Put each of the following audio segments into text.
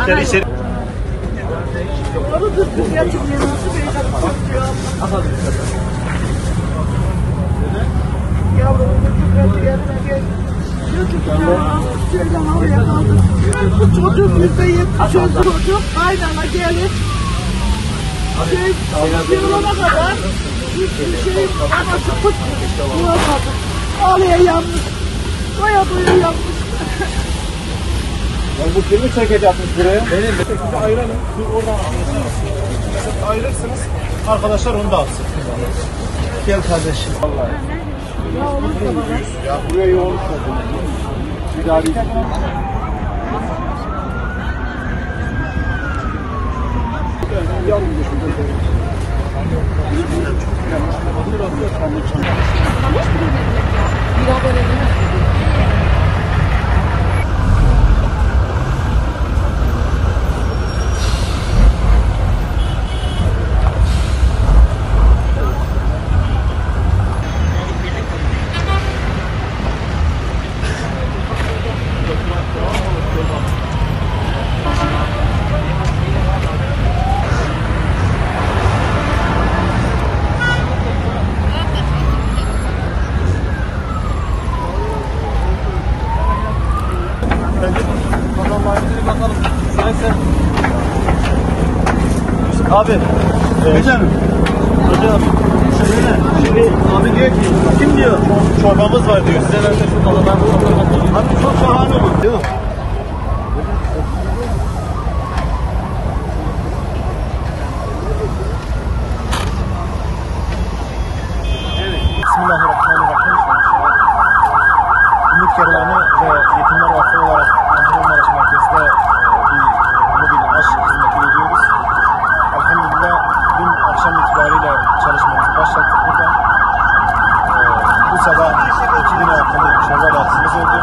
İçeri içeri. Çocuk müzeyip çocuk aynana gelip yılına kadar hiçbir şey anası tutmuş bulamadı. Ağlaya yanmış. Doya doya yanmış. Ya bu kimi çekecekmiş buraya? Benim. Ayıralım. Oradan ayırırsınız. Arkadaşlar onu da alsın. Gel kardeşim. Vallahi. Ya buraya yoğun oldu. Bir daha bir. Abi, hocam. Şimdi abi diyor ki, kim diyor? Çorbamız var diyor. Size verse şu kalıdan abi çok şahane olur. Değil mi? Evet. Bismillahirrahmanirrahim. Ümit Kervanı ve Yetimler Vakfı olarak Kahramanmaraş merkezde bir mobil aşı hizmeti veriyoruz. Elhamdülillah dün akşam itibariyle çalışmamızı başlattık burada. Bu sabah 2000'e yakın bir çorba dağıtımımız oldu.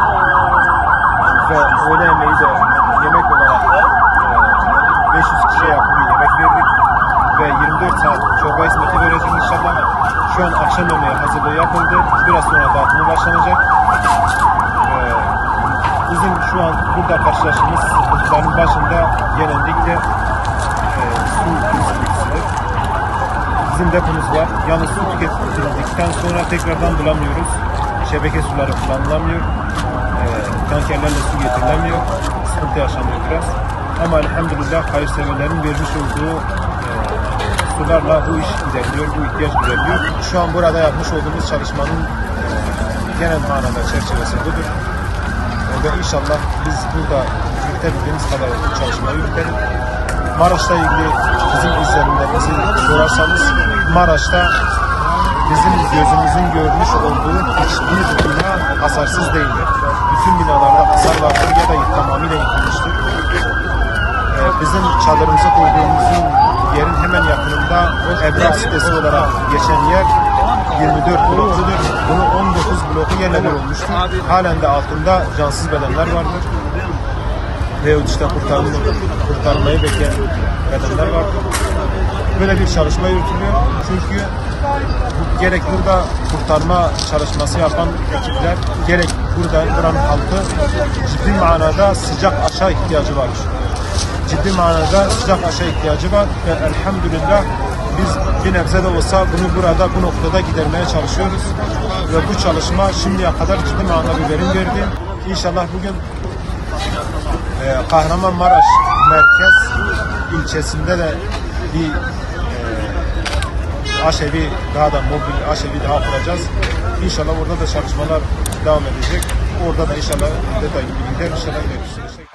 Ve öğle yemeği de yemek olarak 500 kişiye yakın bir yemek verdik. Ve 24 saat çorba hizmeti vereceğiz inşallah. Şu an akşam yemeği hazırlığı yapıldı. Biraz sonra dağıtımı başlanacak. Bizim şu an burada karşılaştığımız sıkıntıların başında genellikle su eksikliğidir. Bizim depomuz var. Yalnız su tüketildikten sonra tekrardan bulamıyoruz. Şebeke suları kullanılamıyor. Tankerlerle su getirilemiyor. Sıkıntı yaşanıyor biraz. Ama elhamdülillah hayırseverlerin vermiş olduğu sularla bu iş gideriliyor, bu ihtiyaç gideriliyor. Şu an burada yapmış olduğumuz çalışmanın genel manada çerçevesi budur. Ve inşallah biz burada yürütebildiğimiz kadar bu çalışmayı yürütelim. Maraş'ta ilgili bizim izlenimlerimizi sorarsanız, Maraş'ta bizim gözümüzün görmüş olduğu hiçbir bina hasarsız değildir. Bütün binalarda hasar vardır ya da tamamıyla yıkılmıştır. Bizim çadırımıza koyduğumuzun yerin hemen yakınında Ebrar sitesi olarak geçen yer 24 blokludur. Bunu 19 bloku yerle olmuştur. Halen de altında cansız bedenler vardır. Ve işte kurtarmayı bekleyen bedenler vardır. Böyle bir çalışma yürütülüyor. Çünkü gerek burada kurtarma çalışması yapan ekipler, gerek buranın halkı ciddi manada sıcak aşağı ihtiyacı var. Ciddi manada sıcak aşağı ihtiyacı var ve elhamdülillah biz bir nebze de olsa bunu burada, bu noktada gidermeye çalışıyoruz. Ve bu çalışma şimdiye kadar ciddi manada bir verim verdi. İnşallah bugün Kahramanmaraş merkez ilçesinde de bir aşevi, daha da mobil aşevi daha kuracağız. İnşallah orada da çalışmalar devam edecek. Orada da inşallah detaylı bilgiler inşallah ilerleyeceğiz.